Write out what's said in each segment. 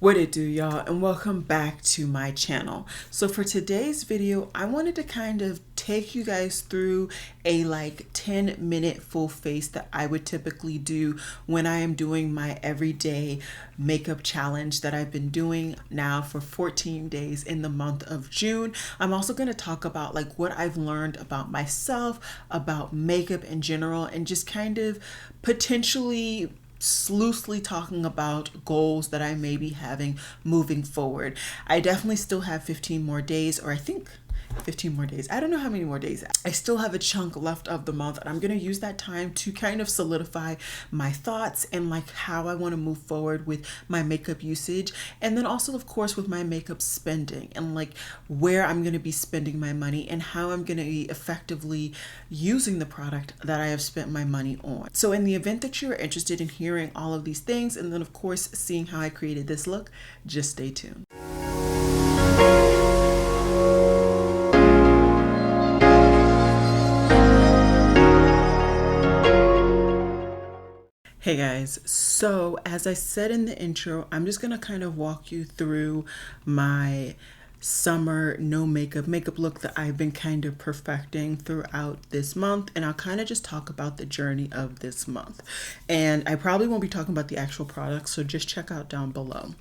What it do, y'all, and welcome back to my channel. So for today's video, I wanted to kind of take you guys through a 10-minute full face that I would typically do when I am doing my everyday makeup challenge that I've been doing now for 14 days in the month of June. I'm also going to talk about what I've learned about myself, about makeup in general, and just kind of potentially loosely talking about goals that I may be having moving forward. I definitely still have 15 more days, or I think 15 more days. I don't know how many more days. I still have a chunk left of the month, and I'm going to use that time to kind of solidify my thoughts and how I want to move forward with my makeup usage, and then also of course with my makeup spending and where I'm going to be spending my money and how I'm going to be effectively using the product that I have spent my money on. So in the event that you're interested in hearing all of these things, and then of course seeing how I created this look, just stay tuned. Hey guys, so as I said in the intro, I'm just gonna kind of walk you through my summer no makeup look that I've been kind of perfecting throughout this month, and I'll kind of just talk about the journey of this month. And I probably won't be talking about the actual products, so just check out down below.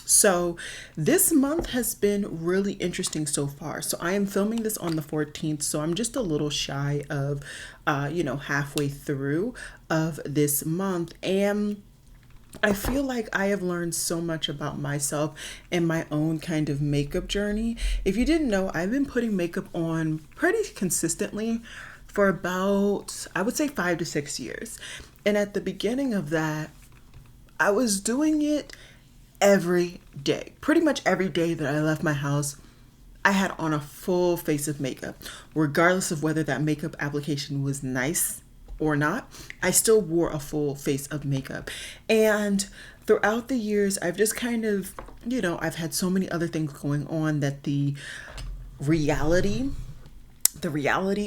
So this month has been really interesting so far. So I am filming this on the 14th, so I'm just a little shy of, halfway through of this month. And I feel like I have learned so much about myself and my own kind of makeup journey. If you didn't know, I've been putting makeup on pretty consistently for about, I would say 5 to 6 years. And at the beginning of that, I was doing it every day. Pretty much every day that I left my house, I had on a full face of makeup. Regardless of whether that makeup application was nice or not, I still wore a full face of makeup. And throughout the years, I've just kind of, I've had so many other things going on that the reality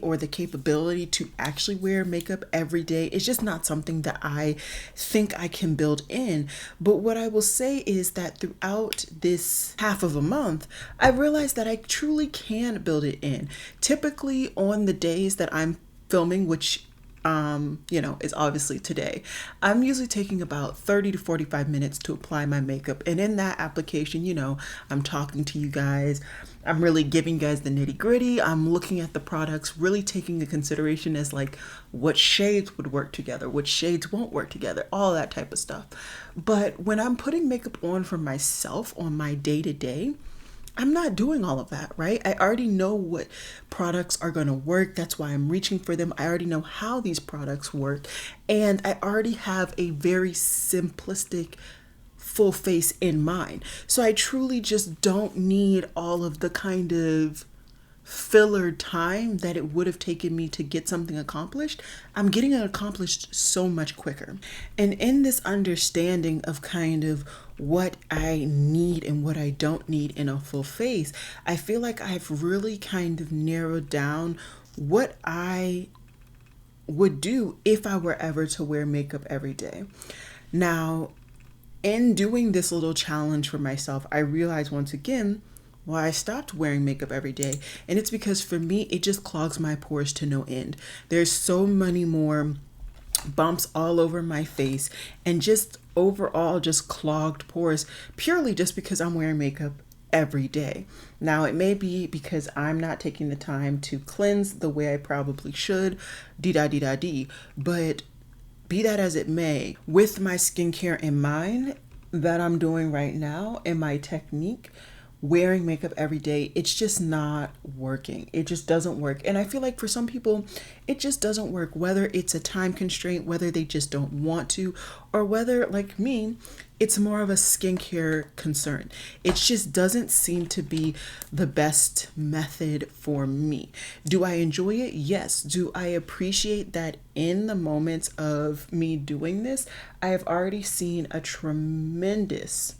or the capability to actually wear makeup every day is just not something that I think I can build in. But what I will say is that throughout this half of a month, I've realized that I truly can build it in. Typically on the days that I'm filming, which is obviously today, I'm usually taking about 30 to 45 minutes to apply my makeup. And in that application, I'm talking to you guys. I'm really giving you guys the nitty gritty. I'm looking at the products, really taking into consideration as what shades would work together, what shades won't work together, all that type of stuff. But when I'm putting makeup on for myself on my day-to-day, I'm not doing all of that, right? I already know what products are going to work. That's why I'm reaching for them. I already know how these products work. And I already have a very simplistic full face in mind. So I truly just don't need all of the kind of filler time that it would have taken me to get something accomplished. I'm getting it accomplished so much quicker. And in this understanding of kind of what I need and what I don't need in a full face, I feel like I've really kind of narrowed down what I would do if I were ever to wear makeup every day. Now, in doing this little challenge for myself, I realized once again why I stopped wearing makeup every day. And it's because for me, it just clogs my pores to no end. There's so many more bumps all over my face and just overall just clogged pores purely just because I'm wearing makeup every day. Now, it may be because I'm not taking the time to cleanse the way I probably should, but be that as it may, with my skincare in mind that I'm doing right now and my technique, wearing makeup every day, it's just not working. It just doesn't work. And I feel like for some people, it just doesn't work, whether it's a time constraint, whether they just don't want to, or whether, like me, it's more of a skincare concern. It just doesn't seem to be the best method for me. Do I enjoy it? Yes. Do I appreciate that in the moments of me doing this, I have already seen a tremendous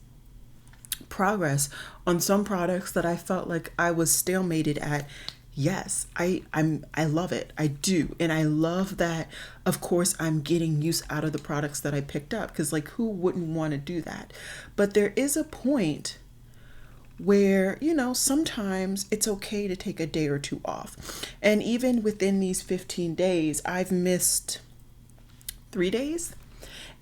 progress on some products that I felt like I was stalemated at yes, I love it. I do. And I love that, of course, I'm getting use out of the products that I picked up, because like who wouldn't want to do that? But there is a point where, sometimes it's okay to take a day or two off. And even within these 15 days, I've missed 3 days.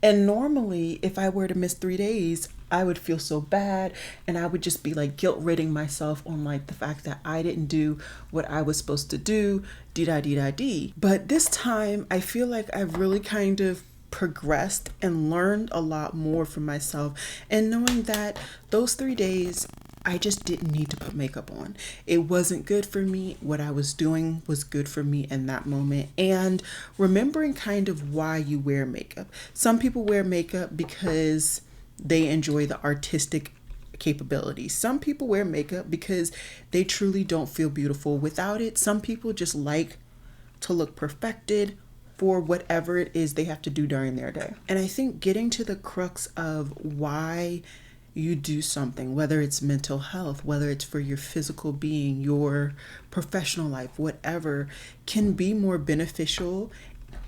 And normally, if I were to miss 3 days, I would feel so bad, and I would just be like guilt ridding myself on like the fact that I didn't do what I was supposed to do, dee da dee da dee. But this time, I feel like I've really kind of progressed and learned a lot more from myself, and knowing that those 3 days, I just didn't need to put makeup on. It wasn't good for me. What I was doing was good for me in that moment. And remembering kind of why you wear makeup. Some people wear makeup because they enjoy the artistic capability. Some people wear makeup because they truly don't feel beautiful without it. Some people just like to look perfected for whatever it is they have to do during their day. And I think getting to the crux of why you do something, whether it's mental health, whether it's for your physical being, your professional life, whatever, can be more beneficial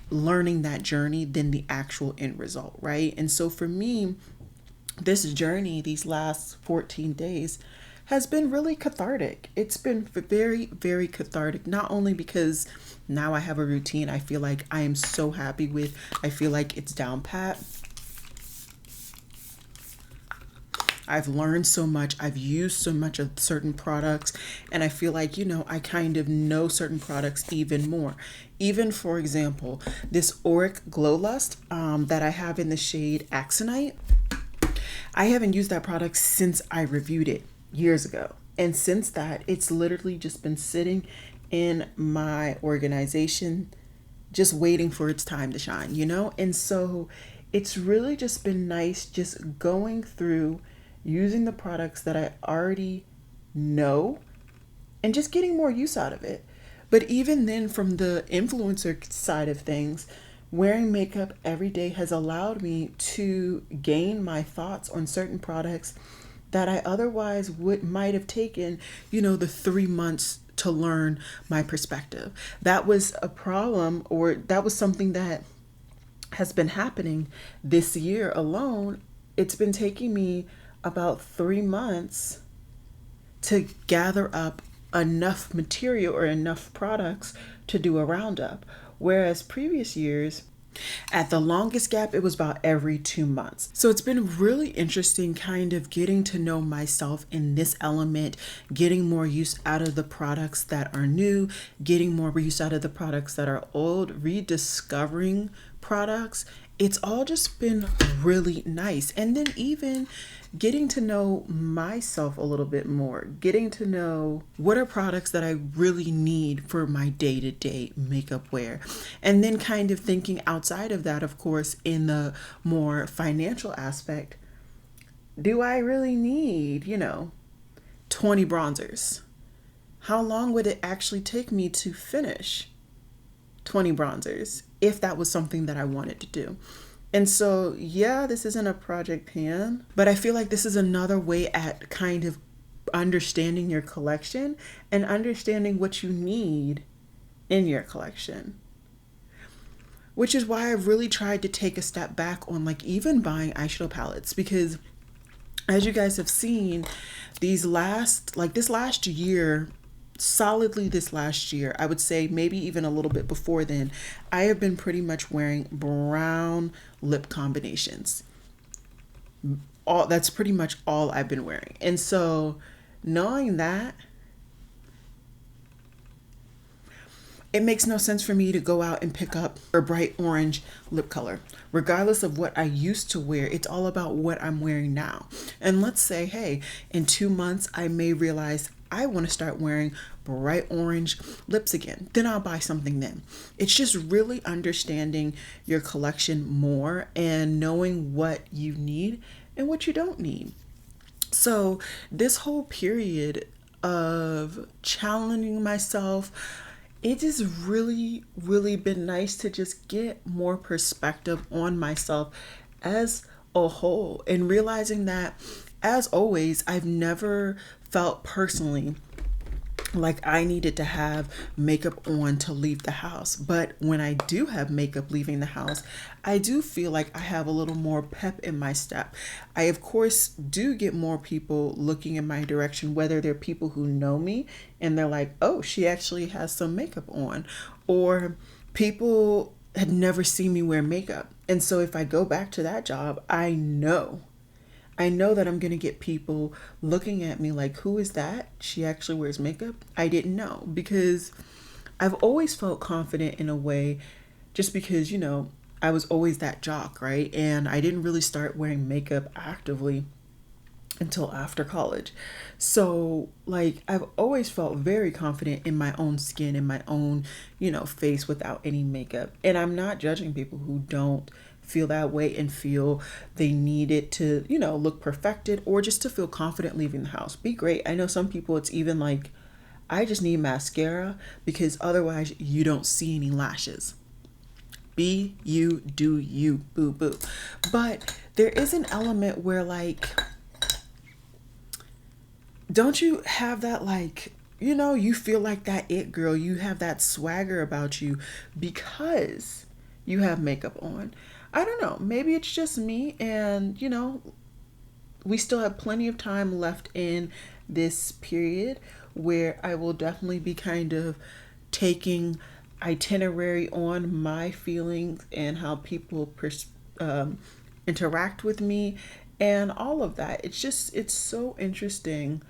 learning that journey than the actual end result, right? And so for me, this journey, these last 14 days, has been really cathartic. It's been very, very cathartic, not only because now I have a routine I feel like I am so happy with, I feel like it's down pat. I've learned so much. I've used so much of certain products, and I feel like, I kind of know certain products even more. Even, for example, this Auric Glow Lust that I have in the shade Axonite. I haven't used that product since I reviewed it years ago. And since that, it's literally just been sitting in my organization, just waiting for its time to shine, And so it's really just been nice just going through using the products that I already know and just getting more use out of it. But even then, from the influencer side of things, wearing makeup every day has allowed me to gain my thoughts on certain products that I otherwise might have taken, the 3 months to learn my perspective. That was a problem, or that was something that has been happening this year alone. It's been taking me about 3 months to gather up enough material or enough products to do a roundup. Whereas previous years, at the longest gap, it was about every 2 months. So it's been really interesting kind of getting to know myself in this element, getting more use out of the products that are new, getting more use out of the products that are old, rediscovering products. It's all just been really nice. And then even getting to know myself a little bit more, getting to know what are products that I really need for my day-to-day makeup wear. And then kind of thinking outside of that, of course, in the more financial aspect, do I really need, 20 bronzers? How long would it actually take me to finish 20 bronzers if that was something that I wanted to do? And so, yeah, this isn't a project pan, but I feel like this is another way at kind of understanding your collection and understanding what you need in your collection. Which is why I've really tried to take a step back on like even buying eyeshadow palettes, because as you guys have seen, this last year, solidly this last year, I would say maybe even a little bit before then, I have been pretty much wearing brown lip combinations. That's pretty much all I've been wearing. And so knowing that, it makes no sense for me to go out and pick up a bright orange lip color. Regardless of what I used to wear, it's all about what I'm wearing now. And let's say, hey, in 2 months, I may realize I want to start wearing bright orange lips again. Then I'll buy something then. It's just really understanding your collection more and knowing what you need and what you don't need. So this whole period of challenging myself, it has really, really been nice to just get more perspective on myself as a whole, and realizing that, as always, I've never felt personally like I needed to have makeup on to leave the house. But when I do have makeup leaving the house, I do feel like I have a little more pep in my step. I, of course, do get more people looking in my direction, whether they're people who know me and they're like, oh, she actually has some makeup on, or people had never seen me wear makeup. And so if I go back to that job, I know that I'm going to get people looking at me like, who is that? She actually wears makeup? I didn't know, because I've always felt confident in a way, just because, you know, I was always that jock, right? And I didn't really start wearing makeup actively until after college. So, like, I've always felt very confident in my own skin, in my own, you know, face without any makeup. And I'm not judging people who don't feel that way and feel they need it to, you know, look perfected or just to feel confident leaving the house. Be great. I know some people, it's even like, I just need mascara because otherwise you don't see any lashes. Be you, do you, boo boo. But there is an element where, like, don't you have that, like, you know, you feel like that it girl, you have that swagger about you because you have makeup on. I don't know, maybe it's just me, and you know, we still have plenty of time left in this period where I will definitely be kind of taking itinerary on my feelings and how people interact with me and all of that. It's just, it's so interesting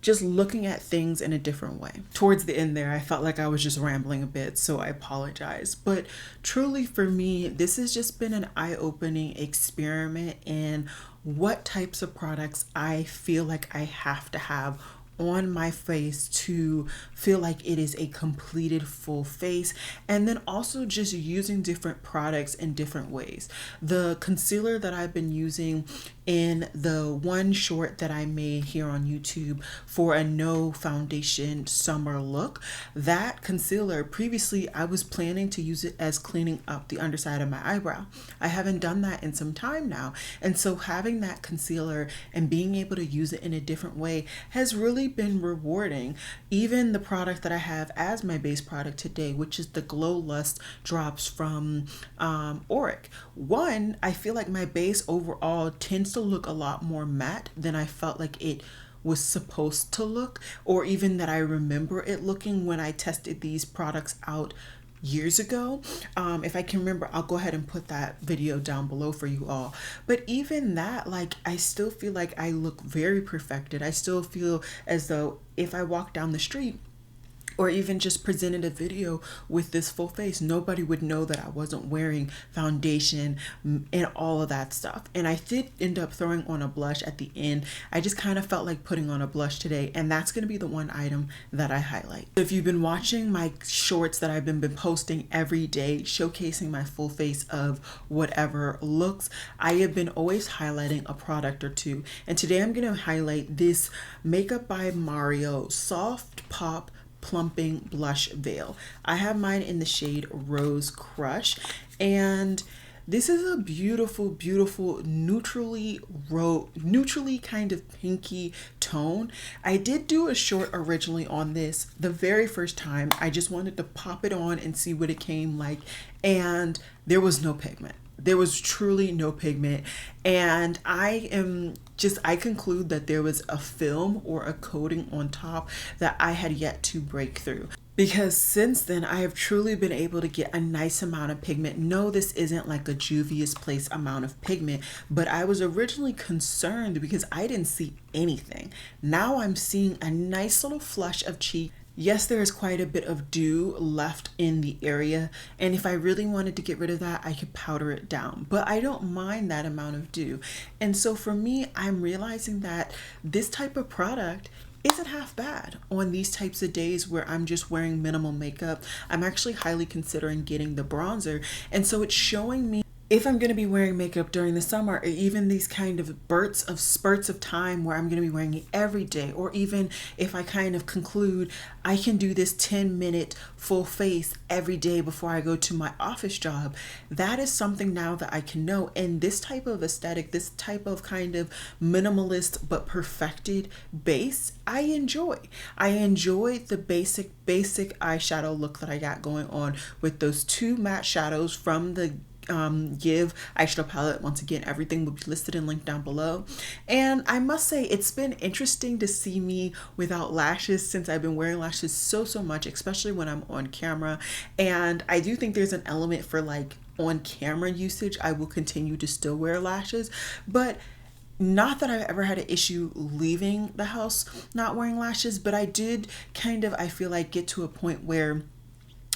just looking at things in a different way. Towards the end there, I felt like I was just rambling a bit, so I apologize. But truly for me, this has just been an eye-opening experiment in what types of products I feel like I have to have on my face to feel like it is a completed full face, and then also just using different products in different ways. The concealer that I've been using in the one short that I made here on YouTube for a no foundation summer look, that concealer, previously I was planning to use it as cleaning up the underside of my eyebrow. I haven't done that in some time now, and so having that concealer and being able to use it in a different way has really been rewarding. Even the product that I have as my base product today, which is the Glow Lust drops from Auric. One, I feel like my base overall tends to look a lot more matte than I felt like it was supposed to look, or even that I remember it looking when I tested these products out years ago. If I can remember, I'll go ahead and put that video down below for you all. But even that, like, I still feel like I look very perfected. I still feel as though if I walk down the street or even just presented a video with this full face, nobody would know that I wasn't wearing foundation and all of that stuff. And I did end up throwing on a blush at the end. I just kind of felt like putting on a blush today, and that's gonna be the one item that I highlight. If you've been watching my shorts that I've been posting every day, showcasing my full face of whatever looks, I have been always highlighting a product or two. And today I'm gonna highlight this Makeup by Mario Soft Pop Plumping Blush Veil. I have mine in the shade Rose Crush, and this is a beautiful, beautiful neutrally kind of pinky tone. I did do a short originally on this the very first time. I just wanted to pop it on and see what it came like, and there was no pigment. There was truly no pigment, and I conclude that there was a film or a coating on top that I had yet to break through. Because since then, I have truly been able to get a nice amount of pigment. No, this isn't like a Juvia's Place amount of pigment, but I was originally concerned because I didn't see anything. Now I'm seeing a nice little flush of cheek. Yes, there is quite a bit of dew left in the area, and if I really wanted to get rid of that, I could powder it down, but I don't mind that amount of dew. And so for me, I'm realizing that this type of product isn't half bad on these types of days where I'm just wearing minimal makeup. I'm actually highly considering getting the bronzer, and so it's showing me if I'm going to be wearing makeup during the summer, or even these kind of spurts of time where I'm going to be wearing it every day, or even if I kind of conclude I can do this 10-minute full face every day before I go to my office job, that is something now that I can know. And this type of aesthetic, this type of kind of minimalist but perfected base, I enjoy. I enjoy the basic eyeshadow look that I got going on with those two matte shadows from the Give eyeshadow palette. Once again, everything will be listed and linked down below. And I must say, it's been interesting to see me without lashes, since I've been wearing lashes so much, especially when I'm on camera. And I do think there's an element for like on camera usage. I will continue to still wear lashes, but not that I've ever had an issue leaving the house not wearing lashes, but I did kind of, I feel like, get to a point where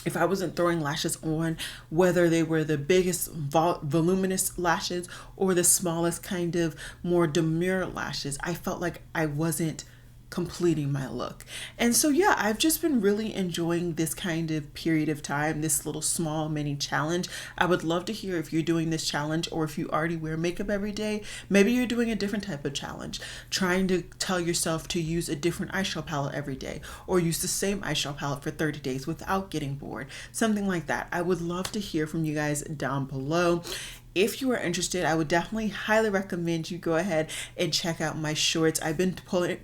if I wasn't throwing lashes on, whether they were the biggest voluminous lashes or the smallest kind of more demure lashes, I felt like I wasn't completing my look. And so yeah, I've just been really enjoying this kind of period of time, this little small mini challenge. I would love to hear if you're doing this challenge, or if you already wear makeup every day, maybe you're doing a different type of challenge, trying to tell yourself to use a different eyeshadow palette every day, or use the same eyeshadow palette for 30 days without getting bored, something like that. I would love to hear from you guys down below. If you are interested, I would definitely highly recommend you go ahead and check out my shorts. I've been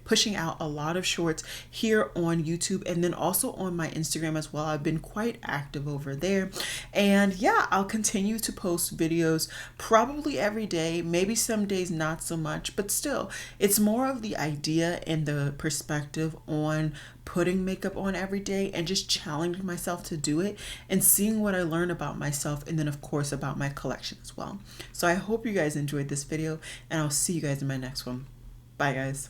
pushing out a lot of shorts here on YouTube, and then also on my Instagram as well. I've been quite active over there. And yeah, I'll continue to post videos probably every day, maybe some days not so much, but still, it's more of the idea and the perspective on putting makeup on every day and just challenging myself to do it and seeing what I learn about myself, and then of course about my collection as well. So I hope you guys enjoyed this video, and I'll see you guys in my next one. Bye guys.